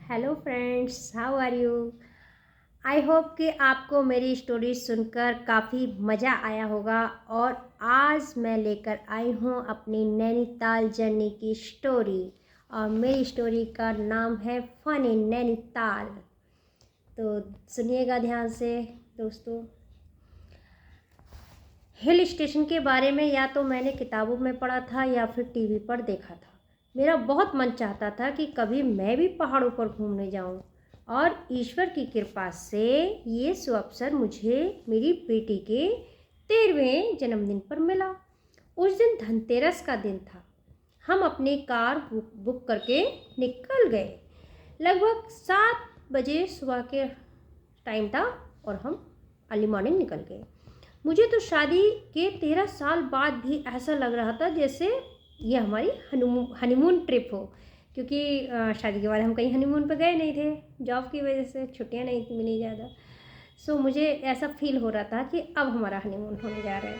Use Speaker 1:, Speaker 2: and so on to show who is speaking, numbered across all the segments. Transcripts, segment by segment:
Speaker 1: Hello friends, how are you. I hope कि आपको मेरी स्टोरी सुनकर काफ़ी मज़ा आया होगा। और आज मैं लेकर आई हूँ अपनी नैनीताल जर्नी की स्टोरी। और मेरी स्टोरी का नाम है फन इन नैनीताल। तो सुनिएगा ध्यान से दोस्तों। हिल स्टेशन के बारे में या तो मैंने किताबों में पढ़ा था या फिर टीवी पर देखा था। मेरा बहुत मन चाहता था कि कभी मैं भी पहाड़ों पर घूमने जाऊं। और ईश्वर की कृपा से ये सुअवसर मुझे मेरी बेटी के 13वें जन्मदिन पर मिला। उस दिन धनतेरस का दिन था। हम अपनी कार बुक करके निकल गए। लगभग 7 बजे सुबह के टाइम था और हम अर्ली मॉर्निंग निकल गए। मुझे तो शादी के 13 साल बाद भी ऐसा लग रहा था जैसे ये हमारी हनीमून ट्रिप हो, क्योंकि शादी के बाद हम कहीं हनीमून पर गए नहीं थे। जॉब की वजह से छुट्टियां नहीं थी मिली ज़्यादा। सो मुझे ऐसा फील हो रहा था कि अब हमारा हनीमून होने जा रहा है।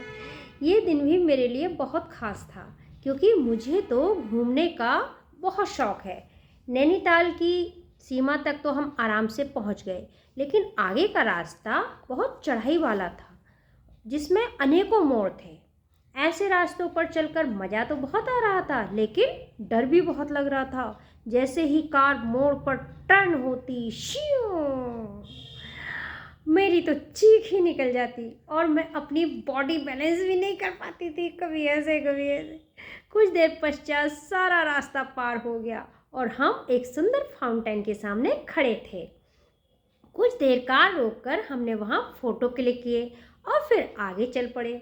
Speaker 1: ये दिन भी मेरे लिए बहुत ख़ास था क्योंकि मुझे तो घूमने का बहुत शौक़ है। नैनीताल की सीमा तक तो हम आराम से पहुंच गए, लेकिन आगे का रास्ता बहुत चढ़ाई वाला था जिसमें अनेकों मोड़ थे। ऐसे रास्तों पर चलकर मज़ा तो बहुत आ रहा था, लेकिन डर भी बहुत लग रहा था। जैसे ही कार मोड़ पर टर्न होती, शियों, मेरी तो चीख ही निकल जाती और मैं अपनी बॉडी बैलेंस भी नहीं कर पाती थी, कभी ऐसे कभी ऐसे। कुछ देर पश्चात सारा रास्ता पार हो गया और हम एक सुंदर फाउंटेन के सामने खड़े थे। कुछ देर कार रोककर हमने वहाँ फ़ोटो क्लिक किए और फिर आगे चल पड़े।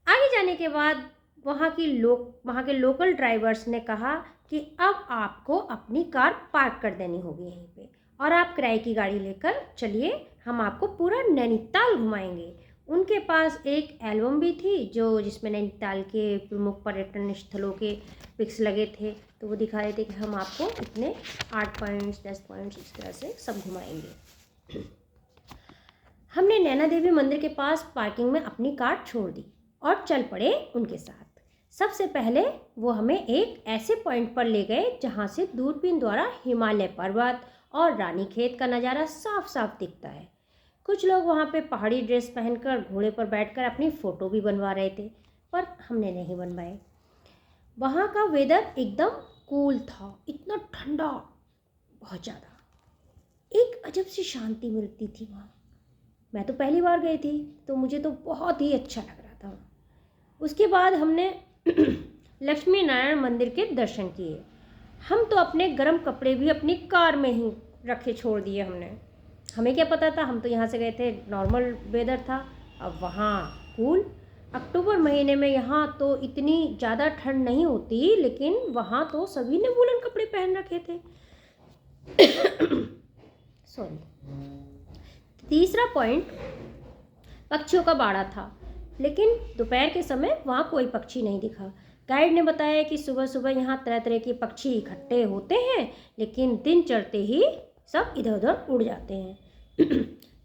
Speaker 1: आगे जाने के बाद वहाँ के लोकल ड्राइवर्स ने कहा कि अब आपको अपनी कार पार्क कर देनी होगी यहीं पे और आप किराए की गाड़ी लेकर चलिए, हम आपको पूरा नैनीताल घुमाएंगे। उनके पास एक एल्बम भी थी जिसमें नैनीताल के प्रमुख पर्यटन स्थलों के पिक्स लगे थे। तो वो दिखा रहे थे कि हम आपको इतने 8 पॉइंट्स 10 पॉइंट्स इस तरह से सब घुमाएंगे। हमने नैना देवी मंदिर के पास पार्किंग में अपनी कार छोड़ दी और चल पड़े उनके साथ। सबसे पहले वो हमें एक ऐसे पॉइंट पर ले गए जहाँ से दूरबीन द्वारा हिमालय पर्वत और रानीखेत का नज़ारा साफ साफ दिखता है। कुछ लोग वहाँ पे पहाड़ी ड्रेस पहनकर घोड़े पर बैठकर अपनी फ़ोटो भी बनवा रहे थे, पर हमने नहीं बनवाए। वहाँ का वेदर एकदम कूल था, इतना ठंडा, बहुत ज़्यादा। एक अजब सी शांति मिलती थी वहाँ। मैं तो पहली बार गई थी तो मुझे तो बहुत ही अच्छा लग रहा था। उसके बाद हमने लक्ष्मी नारायण मंदिर के दर्शन किए। हम तो अपने गर्म कपड़े भी अपनी कार में ही रखे छोड़ दिए हमने। हमें क्या पता था, हम तो यहाँ से गए थे, नॉर्मल वेदर था। अब वहाँ कूल अक्टूबर महीने में यहाँ तो इतनी ज़्यादा ठंड नहीं होती, लेकिन वहाँ तो सभी ने वूलन कपड़े पहन रखे थे। सॉरी। तीसरा पॉइंट पक्षियों का बाड़ा था, लेकिन दोपहर के समय वहाँ कोई पक्षी नहीं दिखा। गाइड ने बताया कि सुबह सुबह यहाँ तरह तरह के पक्षी इकट्ठे होते हैं, लेकिन दिन चढ़ते ही सब इधर उधर उड़ जाते हैं।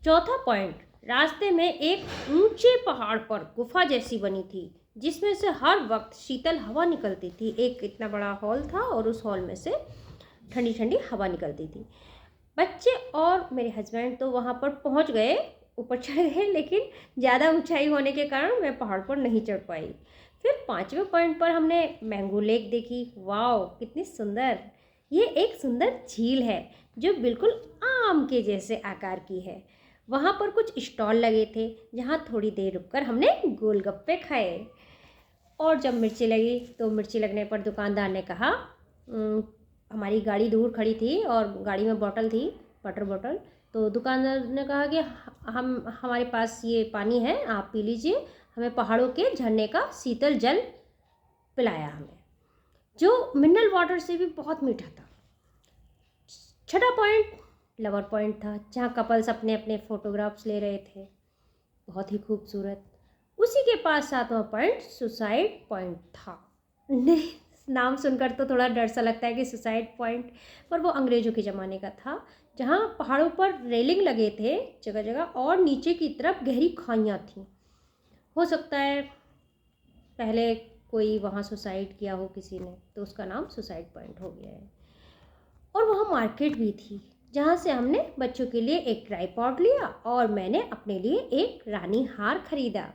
Speaker 1: चौथा पॉइंट, रास्ते में एक ऊंचे पहाड़ पर गुफा जैसी बनी थी जिसमें से हर वक्त शीतल हवा निकलती थी। एक इतना बड़ा हॉल था और उस हॉल में से ठंडी ठंडी हवा निकलती थी। बच्चे और मेरे हस्बैंड तो वहाँ पर पहुँच गए, ऊपर चढ़ गए, लेकिन ज़्यादा ऊंचाई होने के कारण मैं पहाड़ पर नहीं चढ़ पाई। फिर 5वें पॉइंट पर हमने मैंगो लेक देखी। वाओ, कितनी सुंदर! ये एक सुंदर झील है जो बिल्कुल आम के जैसे आकार की है। वहाँ पर कुछ स्टॉल लगे थे जहाँ थोड़ी देर रुककर हमने गोलगप्पे खाए। और जब मिर्ची लगी तो मिर्ची लगने पर दुकानदार ने कहा, हमारी गाड़ी दूर खड़ी थी और गाड़ी में बॉटल थी, वाटर बॉटल, तो दुकानदार ने कहा कि हमारे पास ये पानी है, आप पी लीजिए। हमें पहाड़ों के झरने का शीतल जल पिलाया हमें, जो मिनरल वाटर से भी बहुत मीठा था। छठा पॉइंट लवर पॉइंट था, जहाँ कपल्स अपने अपने फोटोग्राफ्स ले रहे थे, बहुत ही खूबसूरत। उसी के पास 7वां पॉइंट सुसाइड पॉइंट था। नाम सुनकर तो थोड़ा डर सा लगता है कि सुसाइड पॉइंट, पर वो अंग्रेज़ों के ज़माने का था, जहाँ पहाड़ों पर रेलिंग लगे थे जगह जगह और नीचे की तरफ गहरी खाइयाँ थीं। हो सकता है पहले कोई वहाँ सुसाइड किया हो किसी ने, तो उसका नाम सुसाइड पॉइंट हो गया है। और वहाँ मार्केट भी थी जहाँ से हमने बच्चों के लिए एक ट्राइपॉड लिया और मैंने अपने लिए एक रानी हार खरीदा।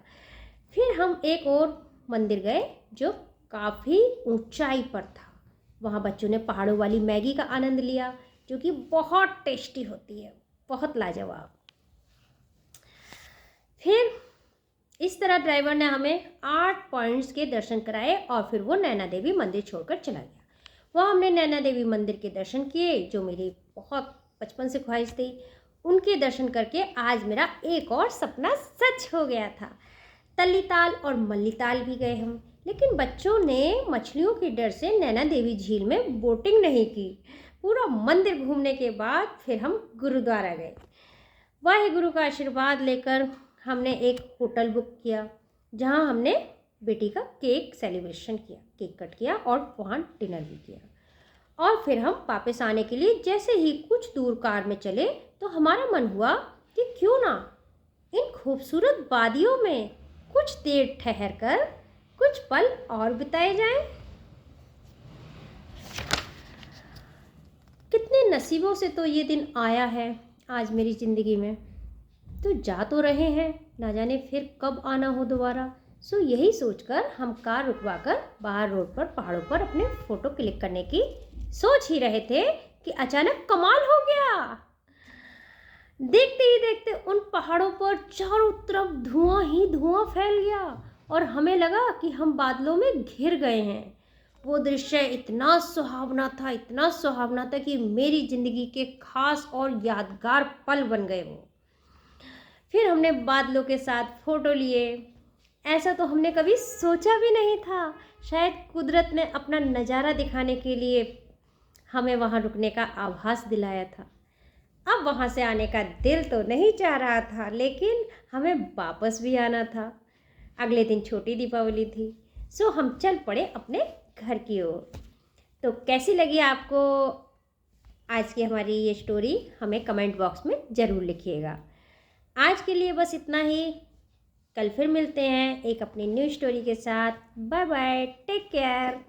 Speaker 1: फिर हम एक और मंदिर गए जो काफ़ी ऊंचाई पर था। वहाँ बच्चों ने पहाड़ों वाली मैगी का आनंद लिया जो कि बहुत टेस्टी होती है, बहुत लाजवाब। फिर इस तरह ड्राइवर ने हमें 8 पॉइंट्स के दर्शन कराए और फिर वो नैना देवी मंदिर छोड़कर चला गया। वहाँ हमने नैना देवी मंदिर के दर्शन किए जो मेरी बहुत बचपन से ख्वाहिश थी। उनके दर्शन करके आज मेरा एक और सपना सच हो गया था। तल्लीताल और मल्लीताल भी गए हम, लेकिन बच्चों ने मछलियों के डर से नैना देवी झील में बोटिंग नहीं की। पूरा मंदिर घूमने के बाद फिर हम गुरुद्वारा गए। वाहेगुरु का आशीर्वाद लेकर हमने एक होटल बुक किया जहां हमने बेटी का केक सेलिब्रेशन किया, केक कट किया और वहाँ डिनर भी किया। और फिर हम वापस आने के लिए जैसे ही कुछ दूर कार में चले तो हमारा मन हुआ कि क्यों ना इन खूबसूरत वादियों में कुछ देर ठहर कर कुछ पल और बिताए जाएं। कितने नसीबों से तो ये दिन आया है आज मेरी ज़िंदगी में। तो जा तो रहे हैं, ना जाने फिर कब आना हो दोबारा। सो यही सोचकर हम कार रुकवाकर बाहर रोड पर पहाड़ों पर अपने फ़ोटो क्लिक करने की सोच ही रहे थे कि अचानक कमाल हो गया। देखते ही देखते उन पहाड़ों पर चारों तरफ धुआं ही धुआं फैल गया और हमें लगा कि हम बादलों में घिर गए हैं। वो दृश्य इतना सुहावना था, इतना सुहावना था कि मेरी ज़िंदगी के खास और यादगार पल बन गए वो। फिर हमने बादलों के साथ फ़ोटो लिए। ऐसा तो हमने कभी सोचा भी नहीं था। शायद कुदरत ने अपना नज़ारा दिखाने के लिए हमें वहाँ रुकने का आभास दिलाया था। अब वहाँ से आने का दिल तो नहीं चाह रहा था, लेकिन हमें वापस भी आना था। अगले दिन छोटी दीपावली थी, सो हम चल पड़े अपने घर की ओर। तो कैसी लगी आपको आज की हमारी ये स्टोरी, हमें कमेंट बॉक्स में ज़रूर लिखिएगा। आज के लिए बस इतना ही। कल फिर मिलते हैं एक अपनी न्यू स्टोरी के साथ। Bye bye, take care.